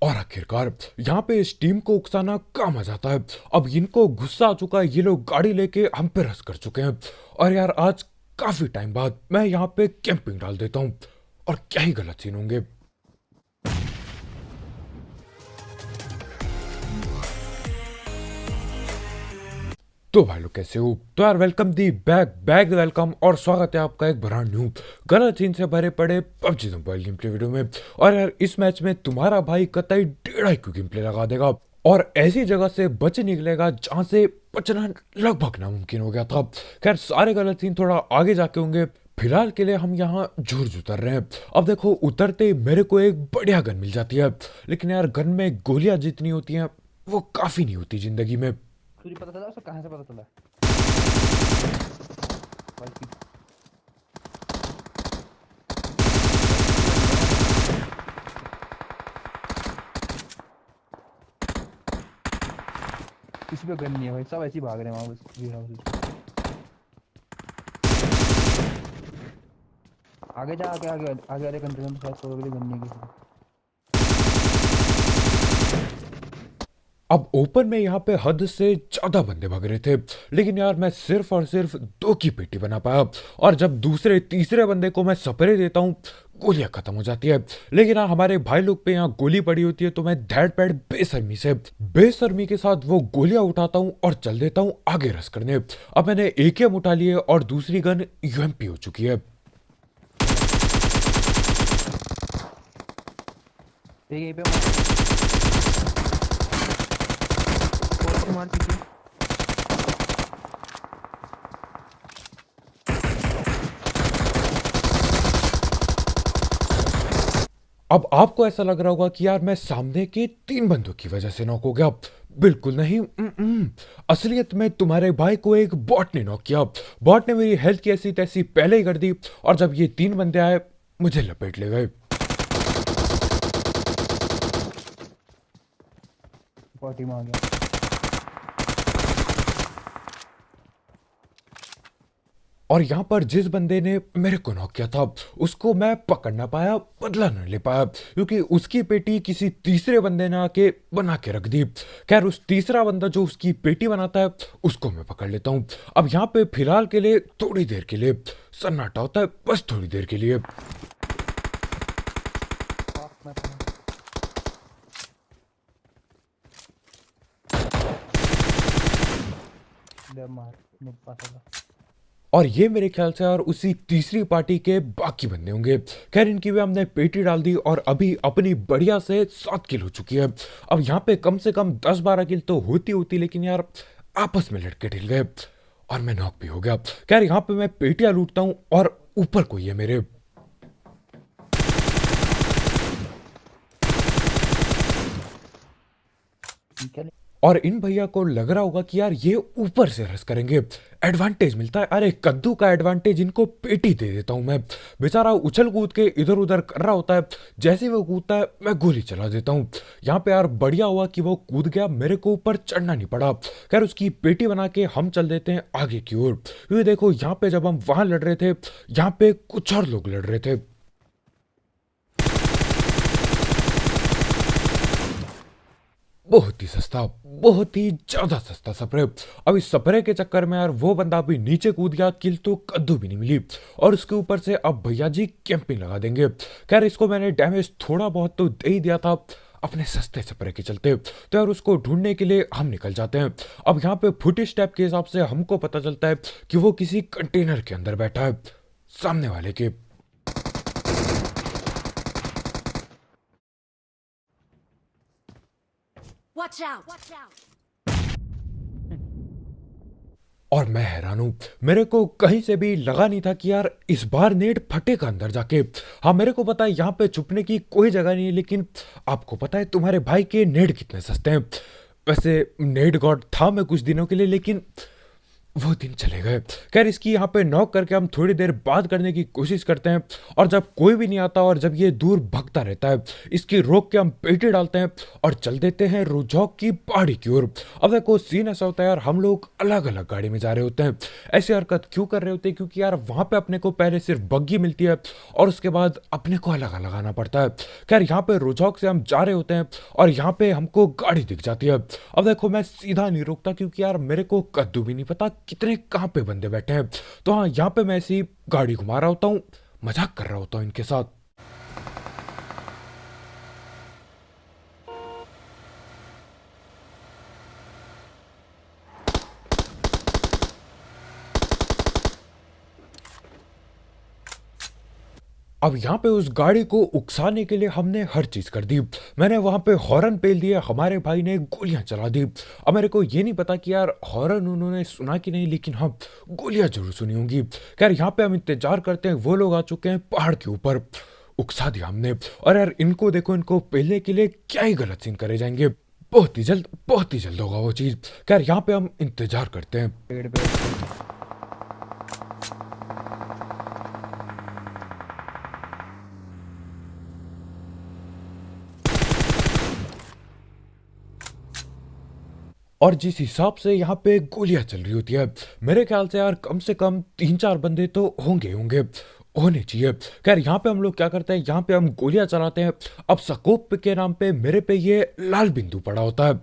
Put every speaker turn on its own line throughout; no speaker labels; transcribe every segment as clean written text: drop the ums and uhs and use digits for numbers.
और आखिरकार यहाँ पे इस टीम को उकसाना काम आ जाता है। अब इनको गुस्सा आ चुका है, ये लोग गाड़ी लेके हम पे रस कर चुके हैं। और यार आज काफी टाइम बाद मैं यहाँ पे कैंपिंग डाल देता हूँ, और क्या ही गलत सीन होंगे। तो भाई लोग कैसे हो? तो यार वेलकम दी बैक बैक वेलकम, और स्वागत है आपका एक ब्रांड न्यू गलत सीन से भरे पड़े PUBG mobile game play video में। और यार इस मैच में तुम्हारा भाई कतई 1.5 IQ गेम प्ले लगा देगा और ऐसी जगह से बच निकलेगा जहां से बचना लगभग नामुमकिन हो गया था। खैर सारे गलत सीन थोड़ा आगे जाके होंगे, फिलहाल के लिए हम यहाँ झुर्ज उतर रहे हैं। अब देखो उतरते ही मेरे को एक बढ़िया गन मिल जाती है, लेकिन यार गन में गोलियां जितनी होती हैं वो काफी नहीं होती जिंदगी में।
तुझे पता चला? उसे कहाँ से पता चला? भाई किसी पे गन नहीं है भाई, सब ऐसे ही भाग रहे हैं वहां बस वेयर हाउस। आगे जा, आगे आगे आगे वाले कंटेनर में शायद 100 के लिए गन नहीं है किसी को।
अब ओपन में यहाँ पे हद से ज्यादा बंदे भाग रहे थे, लेकिन यार मैं सिर्फ और सिर्फ 2 की पेटी बना पाया। और जब दूसरे तीसरे बंदे को मैं स्प्रे देता हूँ गोलियां खत्म हो जाती है। लेकिन हाँ हमारे भाई लोग पे यहाँ गोली पड़ी होती है, तो मैं धैड़ पैड़ बेशर्मी के साथ वो गोलियां उठाता हूँ और चल देता हूँ आगे रस करने। अब मैंने एकेएम उठा लिए और दूसरी गन यूएमपी हो चुकी है।
ठीक है, यहीं पे मार पीछे।
अब आपको ऐसा लग रहा होगा कि यार मैं सामने के 3 बंदों की वजह से नॉक हो गया। बिल्कुल नहीं। असलियत में तुम्हारे भाई को एक बॉट ने नॉक किया। बॉट ने मेरी हेल्थ की ऐसी तैसी पहले ही कर दी, और जब ये 3 बंदे आए मुझे लपेट ले गए।
पार्टी में आ गया।
और यहाँ पर जिस बंदे ने मेरे को नॉक किया था उसको मैं पकड़ ना पाया, बदला न ले पाया, क्योंकि उसकी पेटी किसी तीसरे बंदे ने आके बना के रख दी। खैर उस तीसरा बंदा जो उसकी पेटी बनाता है उसको मैं पकड़ लेता हूँ। अब यहाँ पे फिलहाल के लिए थोड़ी देर के लिए सन्नाटा होता है, बस थोड़ी देर के लिए।
मैं ले मार नहीं पता था।
और ये मेरे ख्याल से यार उसी तीसरी पार्टी के बाकी बंदे होंगे। खैर इनकी भी हमने पेटी डाल दी और अभी अपनी बढ़िया से 7 किल हो चुकी है। अब यहाँ पे कम से कम 10-12 किल तो होती, लेकिन यार आपस में लड़के ढिल गए और मैं नॉक भी हो गया। खैर यहाँ पे मैं पेटियां लूटता हूँ और ऊपर कोई है मेरे।
ठीक है।
और इन भैया को लग रहा होगा कि यार ये ऊपर से रस करेंगे, एडवांटेज मिलता है। अरे कद्दू का एडवांटेज इनको पेटी दे देता हूं मैं। बेचारा उछल कूद के इधर उधर कर रहा होता है, जैसे वो कूदता है मैं गोली चला देता हूं। यहाँ पे यार बढ़िया हुआ कि वो कूद गया, मेरे को ऊपर चढ़ना नहीं पड़ा। खैर उसकी पेटी बना के हम चल देते हैं आगे की ओर, क्योंकि देखो यहाँ पे जब हम वहां लड़ रहे थे यहाँ पे कुछ और लोग लड़ रहे थे। बहुत ही सस्ता, बहुत ही ज्यादा सस्ता स्प्रे। अब इस स्प्रे के चक्कर में यार वो बंदा भी नीचे कूद गया, किल तो कद्दू भी नहीं मिली, और उसके ऊपर से अब भैया जी कैंपिंग लगा देंगे। खैर इसको मैंने डैमेज थोड़ा बहुत तो दे ही दिया था अपने सस्ते स्प्रे के चलते, तो यार उसको ढूंढने के लिए हम निकल जाते हैं। अब यहाँ पे फुट स्टेप के हिसाब से हमको पता चलता है कि वो किसी कंटेनर के अंदर बैठा है सामने वाले के।
Watch out! Watch out!
और मैं हैरान हूं, मेरे को कहीं से भी लगा नहीं था कि यार इस बार नेट फटेगा अंदर जाके। हाँ मेरे को पता है यहाँ पे छुपने की कोई जगह नहीं है, लेकिन आपको पता है तुम्हारे भाई के नेट कितने सस्ते हैं। वैसे नेट गॉड था मैं कुछ दिनों के लिए, लेकिन वो दिन चले गए। खैर इसकी यहाँ पे नॉक करके हम थोड़ी देर बात करने की कोशिश करते हैं और जब कोई भी नहीं आता और जब ये दूर भगता रहता है इसकी रोक के हम पेटी डालते हैं और चल देते हैं रुझौक की पहाड़ी की ओर। अब देखो सीन ऐसा होता है यार, हम लोग अलग अलग गाड़ी में जा रहे होते हैं। ऐसी हरकत क्यों कर रहे होते हैं क्योंकि यार वहाँ पे अपने को पहले सिर्फ बग्गी मिलती है और उसके बाद अपने को अलग अलग आना पड़ता है। खैर यहाँ पे रुझौक से हम जा रहे होते हैं और यहाँ पे हमको गाड़ी दिख जाती है। अब देखो मैं सीधा नहीं रोकता क्योंकि यार मेरे को कद्दू भी नहीं पता कितने कहाँ पे बंदे बैठे हैं। तो हाँ यहाँ पे मैं ऐसी गाड़ी घुमा रहा होता हूँ, मजाक कर रहा होता हूँ इनके साथ। अब यहाँ पे उस गाड़ी को उकसाने के लिए हमने हर चीज कर दी। मैंने वहां पे हॉर्न पेल दिया, हमारे भाई ने गोलियां चला दी। अब मेरे को ये नहीं पता कि यार हॉर्न उन्होंने सुना कि नहीं, लेकिन हाँ गोलियां जरूर सुनी होंगी। खैर यहाँ पे हम इंतजार करते हैं, वो लोग आ चुके हैं पहाड़ के ऊपर। उकसा दिया हमने और यार इनको देखो, इनको पेलने के लिए क्या ही गलत सीन करे जाएंगे। बहुत ही जल्द होगा वो चीज। खैर यहाँ पे हम इंतजार करते हैं।
पेड़ पे
और जिस हिसाब से यहाँ पे गोलियां चल रही होती है, मेरे ख्याल से यार कम से कम 3-4 बंदे तो होंगे होंगे होने चाहिए। खैर यहाँ पे हम लोग क्या करते हैं, यहाँ पे हम गोलियां चलाते हैं। अब स्कोप के नाम पे मेरे पे ये लाल बिंदु पड़ा होता है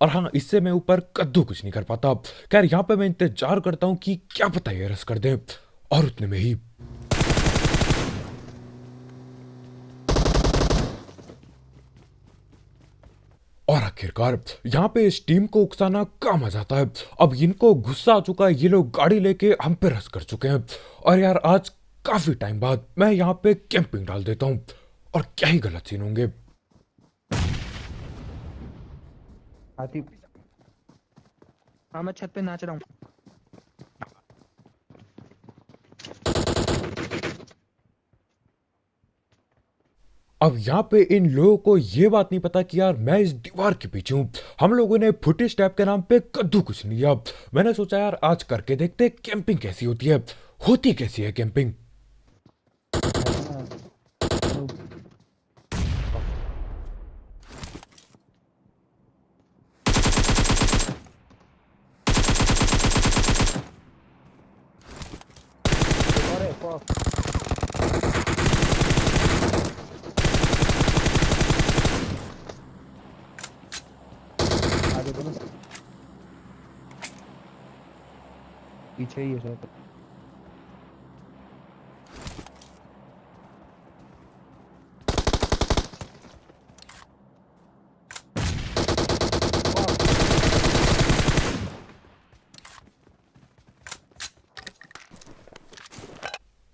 और हाँ इससे मैं ऊपर कद्दू कुछ नहीं कर पाता। खैर यहाँ पे मैं इंतजार करता हूँ कि क्या पता ये रस कर दे और उतने में ही और आखिरकार यहाँ पे इस टीम को उकसाना काम आ जाता है। अब इनको गुस्सा आ चुका है, ये लोग गाड़ी लेके हम पे रस कर चुके हैं। और यार आज काफी टाइम बाद मैं यहाँ पे कैंपिंग डाल देता हूँ और क्या ही गलत सीन होंगे।
हाथी।
हाँ मैं छत पे नाच रहा हूँ।
अब यहाँ पे इन लोगों को ये बात नहीं पता कि यार मैं इस दीवार के पीछे हूँ। हम लोगों ने फुटी स्टेप के नाम पे कद्दू कुछ नहीं लिया। मैंने सोचा यार आज करके देखते कैंपिंग कैसी होती है, होती कैसी है कैंपिंग।
अरे fuck। आगे तो ना पीछे ही है शायद।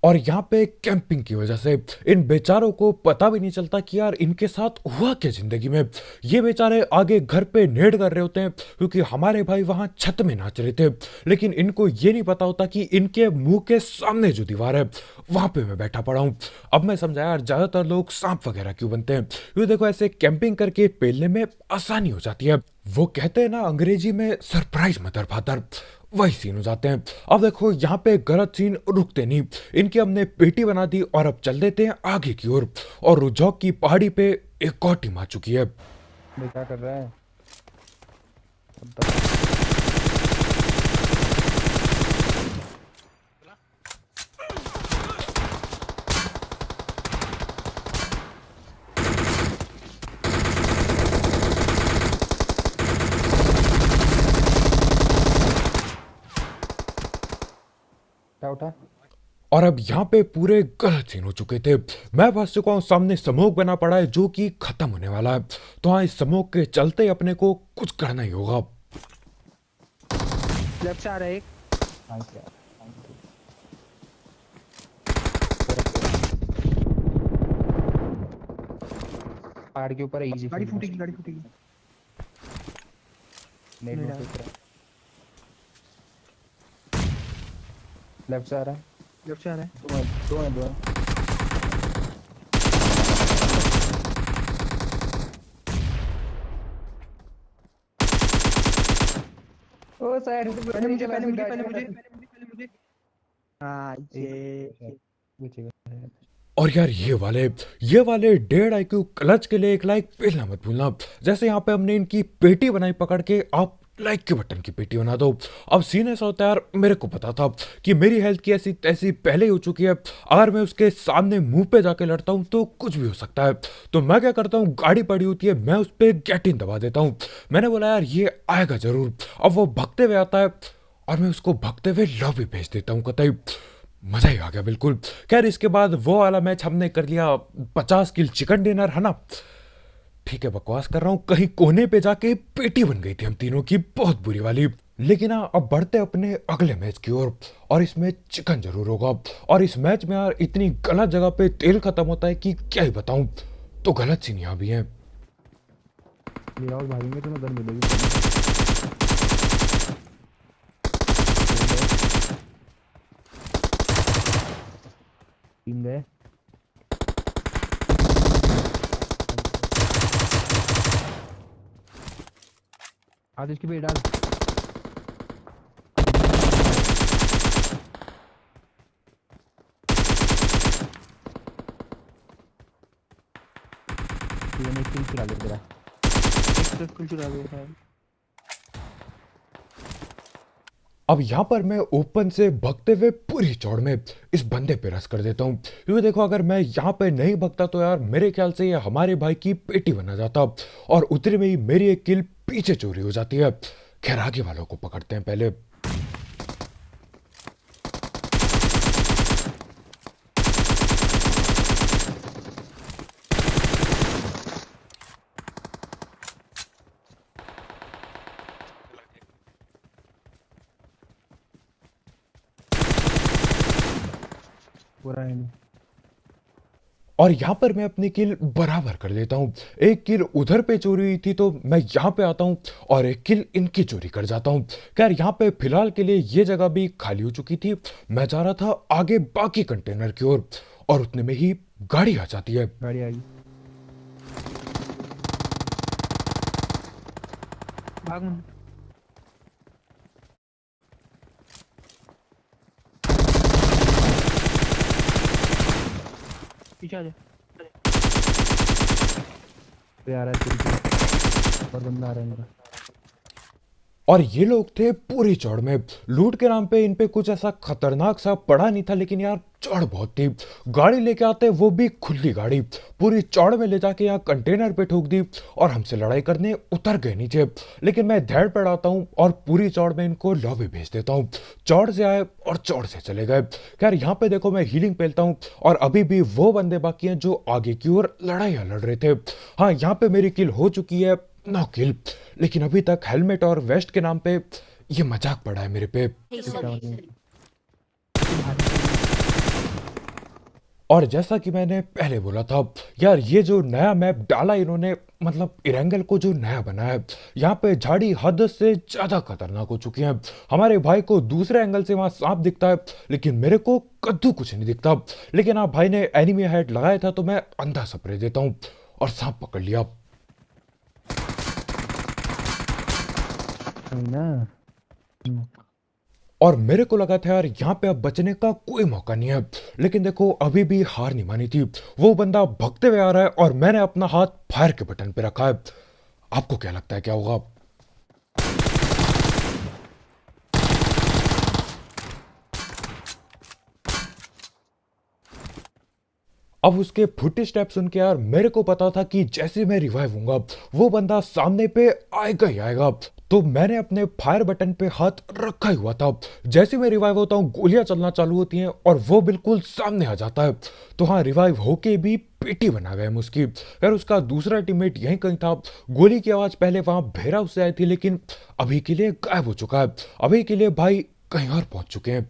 और यहाँ पे कैंपिंग की वजह से इन बेचारों को पता भी नहीं चलता कि यार इनके साथ हुआ क्या जिंदगी में। ये बेचारे आगे घर पे नेड़ कर रहे होते हैं क्योंकि हमारे भाई वहां छत में नाच रहे थे, लेकिन इनको ये नहीं पता होता कि इनके मुंह के सामने जो दीवार है वहां पे मैं बैठा पड़ा हूँ। अब मैं समझा यार ज्यादातर लोग सांप वगैरह क्यों बनते हैं, क्योंकि देखो ऐसे कैंपिंग करके पेलने में आसानी हो जाती है। वो कहते हैं ना अंग्रेजी में सरप्राइज मदर फादर, वही सीन हो जाते हैं। अब देखो यहाँ पे गलत सीन रुकते नहीं, इनकी हमने पेटी बना दी और अब चल देते हैं आगे की ओर। और रुझौक की पहाड़ी पे एक और टीम आ चुकी है।
ये क्या कर रहा है? क्या उठा?
और अब यहाँ पे पूरे गलत सीन हो चुके थे। मैं फंस चुका हूँ, सामने स्मोक बना पड़ा है जो कि खत्म होने वाला है। तो हाँ इस स्मोक के चलते अपने को कुछ करना ही होगा।
लेफ्ट से आ रहा है एक।
नाइस यार। पहाड़ के ऊपर इजी
गाड़ी फूटेगी गाड़ी फूटेगी।
नहीं
नहीं
नहीं लेफ्ट से आ रहा है।
लेफ्ट से आ रहा है।
दो हैं। ओ साइड से
पहले मुझे हाँ ये
बचेगा।
और यार ये वाले 1.5 IQ क्लच के लिए एक लाइक पेलना मत भूलना। जैसे यहाँ पे हमने इनकी पेटी बनाई पकड़ के, आप लाइक के बटन की पेटी बना दो। अब सीन ऐसा होता है यार, मेरे को पता था कि मेरी हेल्थ की ऐसी तैसी पहले ही हो चुकी है, अगर मैं उसके सामने मुंह पे जाके लड़ता हूँ तो कुछ भी हो सकता है। तो मैं क्या करता हूँ, गाड़ी पड़ी होती है, मैं उस पर गेट इन दबा देता हूँ। मैंने बोला यार ये आएगा जरूर। अब वो भगते हुए आता है और मैं उसको भगते हुए लॉबी भेज देता हूँ कतई। मजा ही आ गया बिल्कुल। खैर इसके बाद वो वाला मैच हमने कर लिया 50 किल चिकन डिनर, है ना। ठीक है बकवास कर रहा हूँ, कहीं कोने पे जाके पेटी बन गई थी हम तीनों की, बहुत बुरी वाली। लेकिन हाँ अब बढ़ते अपने अगले मैच की ओर, और इसमें चिकन जरूर होगा। और इस मैच में यार इतनी गलत जगह पे तेल खत्म होता है कि क्या ही बताऊं। तो गलत सीन यहाँ भी है।
ले आओ भागेंगे तुम्हें गन मिलेगी। तीन गए। आज इसकी पेट डाल। मैंने किल चुरा लिया तेरा।
एक कुछ चुरा गया है।
अब यहाँ पर मैं ओपन से भगते हुए पूरी चौड़ में इस बंदे पे रस कर देता हूँ, क्योंकि देखो अगर मैं यहाँ पे नहीं भगता तो यार मेरे ख्याल से ये हमारे भाई की पेटी बना जाता, और उतने में ही मेरी एक किल पीछे चोरी हो जाती है। खैर आगे वालों को पकड़ते हैं पहले।
पूरा है नहीं।
और यहाँ पर मैं अपनी किल बराबर कर लेता हूँ। एक किल उधर पे चोरी हुई थी तो मैं यहाँ पे आता हूँ और एक किल इनकी चोरी कर जाता हूँ। खैर यहाँ पे फिलहाल के लिए ये जगह भी खाली हो चुकी थी। मैं जा रहा था आगे बाकी कंटेनर की ओर, और उतने में ही गाड़ी आ जाती है।
गाड़ी आ गई।
भाग मन। पीछे आ जा।
पे आ रहा है तेरी तरफ। और बंदा आ रहा है इनका।
और ये लोग थे पूरी चौड़ में। लूट के नाम पे इन पे कुछ ऐसा खतरनाक सा पड़ा नहीं था, लेकिन यार चौड़ बहुत थी। गाड़ी लेके आते, वो भी खुली गाड़ी, पूरी चौड़ में ले जाके यहाँ कंटेनर पे ठोक दी और हमसे लड़ाई करने उतर गए नीचे। लेकिन मैं धैर्य पड़ाता हूँ और पूरी चौड़ में इनको लॉबी भेज देता हूँ। चौड़ से आए और चौड़ से चले गए। खैर यहाँ पे देखो मैं हीलिंग पेलता हूँ, और अभी भी वो बंदे बाकी हैं जो आगे की ओर लड़ाइयाँ लड़ रहे थे। हाँ यहाँ पे मेरी किल हो चुकी है 9 किल, लेकिन अभी तक हेलमेट और वेस्ट के नाम पे ये मजाक पड़ा है मेरे पे। और जैसा कि मैंने पहले बोला था यार, ये जो नया मैप डाला इन्होंने, मतलब इरेंगल को जो नया बनाया है, यहाँ पे झाड़ी हद से ज्यादा खतरनाक हो चुकी है। हमारे भाई को दूसरे एंगल से वहां सांप दिखता है, लेकिन मेरे को कद्दू कुछ नहीं दिखता। लेकिन आप भाई ने एनिमी हेड लगाया था तो मैं अंधा स्प्रे देता हूँ और सांप पकड़ लिया।
ना
और मेरे को लगा था यार यहाँ पे अब बचने का कोई मौका नहीं है, लेकिन देखो अभी भी हार नहीं मानी थी। वो बंदा भगते हुए आ रहा है और मैंने अपना हाथ फायर के बटन पे रखा है। आपको क्या लगता है क्या होगा? अब उसके फुट स्टेप सुन के यार मेरे को पता था कि जैसे मैं रिवाइव हूंगा वो बंदा सामने पे आएगा ही आएगा। तो मैंने अपने फायर बटन पे हाथ रखा ही हुआ था। जैसे मैं रिवाइव होता हूँ गोलियां चलना चालू होती हैं और वो बिल्कुल सामने आ जाता है। तो हाँ, रिवाइव होके भी पेटी बना गए हम उसकी। यार उसका दूसरा टीममेट यहीं कहीं था। गोली की आवाज पहले वहां भेरा उससे आई थी, लेकिन अभी के लिए गायब हो चुका है। अभी के लिए भाई कहीं और पहुंच चुके हैं।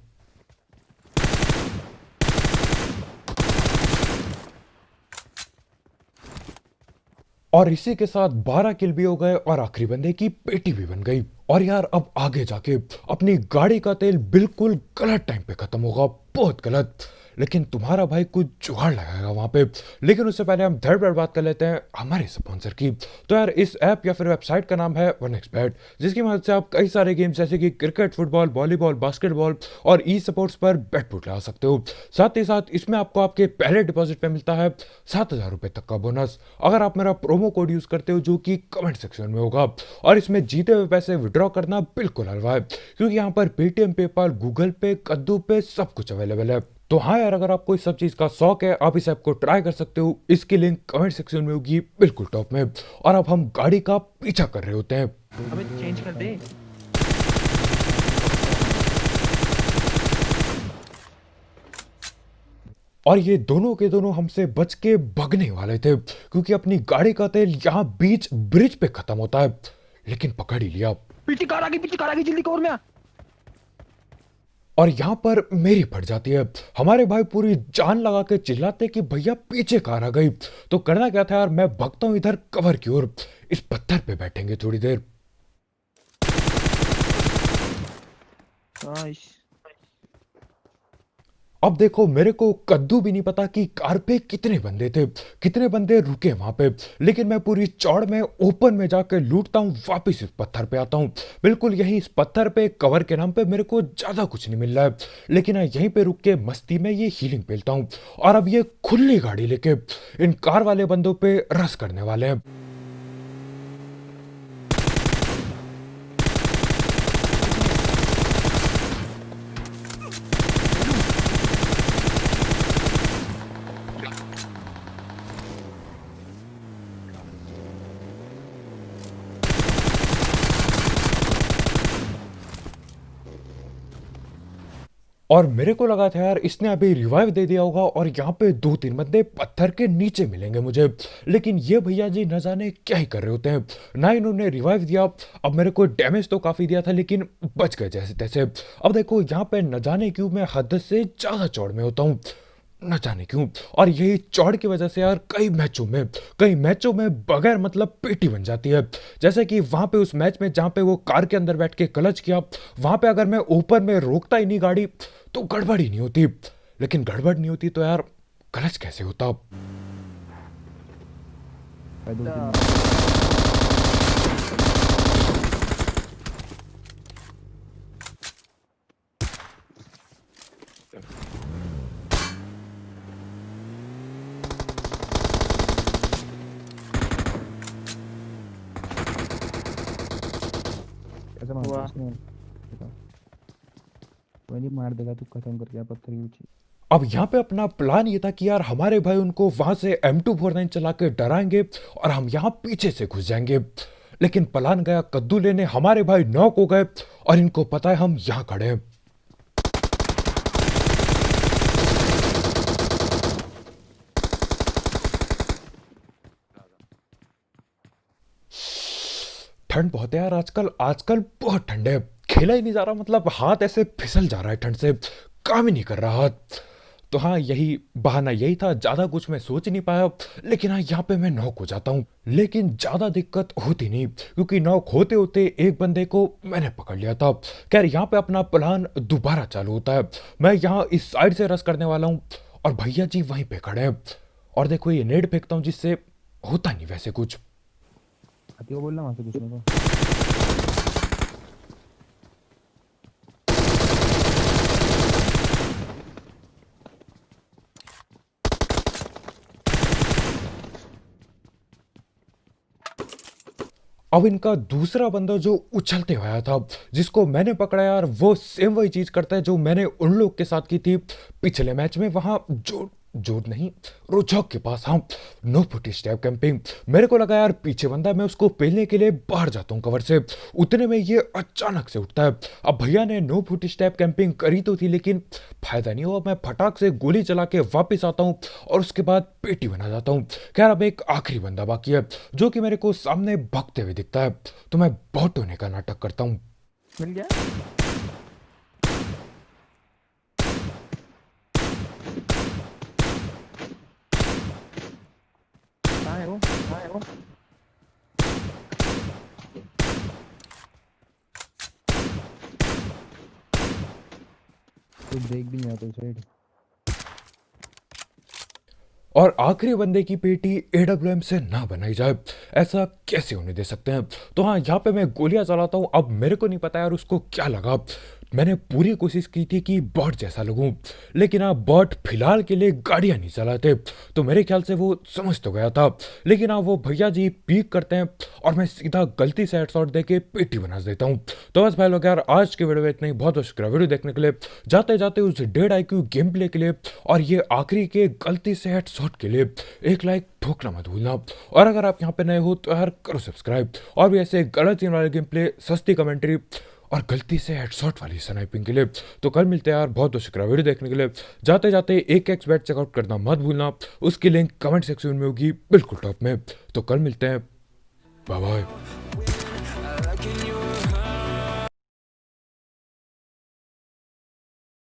और इसी के साथ 12 किल भी हो गए और आखिरी बंदे की पेटी भी बन गई। और यार अब आगे जाके अपनी गाड़ी का तेल बिल्कुल गलत टाइम पे खत्म होगा, बहुत गलत। लेकिन तुम्हारा भाई कुछ जुगाड़ लगाएगा वहां पे। लेकिन उससे पहले हम धड़ बात कर लेते हैं हमारे स्पॉन्सर की। तो यार इस ऐप या फिर वेबसाइट का नाम है 1xBet, जिसकी मदद से आप कई सारे गेम्स जैसे कि क्रिकेट, फुटबॉल, वॉलीबॉल, बास्केटबॉल और ई स्पोर्ट्स पर बेट पुट लगा सकते हो। साथ ही साथ इसमें आपको आपके पहले डिपॉजिट पे मिलता है 7,000 रुपए तक का बोनस, अगर आप मेरा प्रोमो कोड यूज करते हो, जो कि कमेंट सेक्शन में होगा। और इसमें जीते हुए पैसे विड्रॉ करना बिल्कुल हलवा है, क्योंकि यहाँ पर पेटीएम, पेपाल, गूगल पे, कद्दू पे सब कुछ अवेलेबल है। तो हाँ यार, अगर आपको इस सब चीज का शौक है, आप इस ऐप को ट्राई कर सकते हो। इसकी लिंक कमेंट सेक्शन में होगी बिल्कुल टॉप में। और अब हम गाड़ी का पीछा कर रहे होते हैं।
अबे चेंज कर दे।
और ये दोनों के दोनों हमसे बच के भगने वाले थे, क्योंकि अपनी गाड़ी का तेल यहाँ बीच ब्रिज पे खत्म होता है। लेकिन पकड़ ही लिया।
पीछे कार आ गई, जल्दी कवर में आ।
और यहाँ पर मेरी फट जाती है। हमारे भाई पूरी जान लगा के चिल्लाते कि भैया पीछे कार आ गई। तो करना क्या था यार, मैं भगता हूँ इधर कवर की ओर। इस पत्थर पे बैठेंगे थोड़ी देर।
नाइस।
अब देखो, मेरे को कद्दू भी नहीं पता कि कार पे कितने बंदे थे, कितने बंदे रुके वहां पे। लेकिन मैं पूरी चौड़ में ओपन में जाकर लूटता हूँ, वापस इस पत्थर पे आता हूँ। बिल्कुल यही इस पत्थर पे कवर के नाम पे मेरे को ज्यादा कुछ नहीं मिल रहा है, लेकिन यहीं पे रुक के मस्ती में ये हीलिंग पेलता हूँ। और अब ये खुली गाड़ी लेके इन कार वाले बंदों पे रस करने वाले हैं। और मेरे को लगा था यार इसने अभी रिवाइव दे दिया होगा और यहाँ पे 2-3 बंदे पत्थर के नीचे मिलेंगे मुझे। लेकिन ये भैया जी न जाने क्या ही कर रहे होते हैं, ना इन्होंने रिवाइव दिया। अब मेरे को डैमेज तो काफी दिया था, लेकिन बच गए जैसे तैसे। अब देखो यहाँ पे न जाने क्यों मैं हद से ज्यादा चौड़ में होता हूँ, न जाने क्यों। और यही चौड़ की वजह से यार कई मैचों में बगैर मतलब पेटी बन जाती है। जैसे कि वहां पे उस मैच में जहां पे वो कार के अंदर बैठ के क्लच किया, वहां पे अगर मैं ऊपर में रोकता ही नहीं गाड़ी तो गड़बड़ ही नहीं होती। लेकिन गड़बड़ नहीं होती तो यार क्लच कैसे होता।
कैसे मार
हुआ।
उसने? बताओ। कोई नहीं, मार देगा तू खत्म करके आ पत्थर के नीचे।
अब यहाँ पे अपना प्लान ये था कि यार हमारे भाई उनको वहां से M249 चला के डराएंगे और हम यहाँ पीछे से घुस जाएंगे। लेकिन प्लान गया कद्दू लेने, हमारे भाई नॉक हो गए और इनको पता है हम यहाँ खड़े हैं। ठंड बहुत है यार आजकल, बहुत ठंड है। खेला ही नहीं जा रहा, मतलब हाथ ऐसे फिसल जा रहा है ठंड से, काम ही नहीं कर रहा हाथ। तो हाँ, यही बहाना यही था, ज्यादा कुछ मैं सोच नहीं पाया। लेकिन हाँ, यहाँ पे मैं नॉक हो जाता हूँ। लेकिन ज्यादा दिक्कत होती नहीं, क्योंकि नॉक होते होते एक बंदे को मैंने पकड़ लिया था। खैर यहाँ पे अपना प्लान दोबारा चालू होता है। मैं यहाँ इस साइड से रस करने वाला हूँ और भैया जी वहीं पे खड़े हैं। और देखो ये नेड फेंकता हूँ, जिससे होता नहीं वैसे कुछ।
हाथी को बोलना वहां से घुसने को।
अब इनका दूसरा बंदा जो उछलते हुए आया था, जिसको मैंने पकड़ा यार, वो सेम वही चीज करता है जो मैंने उन लोग के साथ की थी पिछले मैच में, वहां जोर नहीं, रोजौक के पास। हाँ, नो फुटी स्टेप कैंपिंग। मेरे को लगा यार पीछे बंदा, मैं उसको पेलने के लिए बाहर जाता हूँ कवर से। उतने में ये अचानक से उठता है। अब भैया ने नो फुटी स्टेप कैंपिंग करी तो थी, लेकिन फायदा नहीं हुआ। मैं फटाक से गोली चला के वापस आता हूँ और उसके बाद पेटी बना जाता हूँ। खैर अब एक आखिरी बंदा बाकी है, जो कि मेरे को सामने भगते हुए दिखता है। तो मैं बॉट होने का नाटक करता हूँ।
मिल गया। कहाँ है वो?
तो देख भी नहीं आता साइड।
और आखिरी बंदे की पेटी AWM से ना बनाई जाए, ऐसा कैसे होने दे सकते हैं। तो हाँ, यहाँ पे मैं गोलियां चलाता हूँ। अब मेरे को नहीं पता यार उसको क्या लगा। मैंने पूरी कोशिश की थी कि बॉट जैसा लगूं, लेकिन हाँ बॉट फिलहाल के लिए गाड़ियां नहीं चलाते, तो मेरे ख्याल से वो समझ तो गया था। लेकिन हाँ वो भैया जी पीक करते हैं और मैं सीधा गलती से हेडशॉट दे के पेटी बना देता हूँ। तो बस भाई लोग यार, आज के वीडियो में इतना ही। बहुत बहुत शुक्रिया वीडियो देखने के लिए। जाते जाते उस 1.5 IQ गेम प्ले के लिए और ये आखिरी के गलती से हेडशॉट के लिए एक लाइक ठोकना मत भूलना। और अगर आप यहाँ पे नए हो तो यार करो सब्सक्राइब। और भी ऐसे गलत सीन वाले गेम प्ले, सस्ती कमेंट्री और गलती से हेडशॉट वाली स्नाइपिंग के लिए। तो कल मिलते हैं यार। बहुत बहुत शुक्रिया वीडियो देखने के लिए। जाते जाते एक एक्सबेट चेकआउट करना मत भूलना, उसकी लिंक कमेंट सेक्शन में होगी बिल्कुल टॉप में। तो कल मिलते हैं, बाय बाय।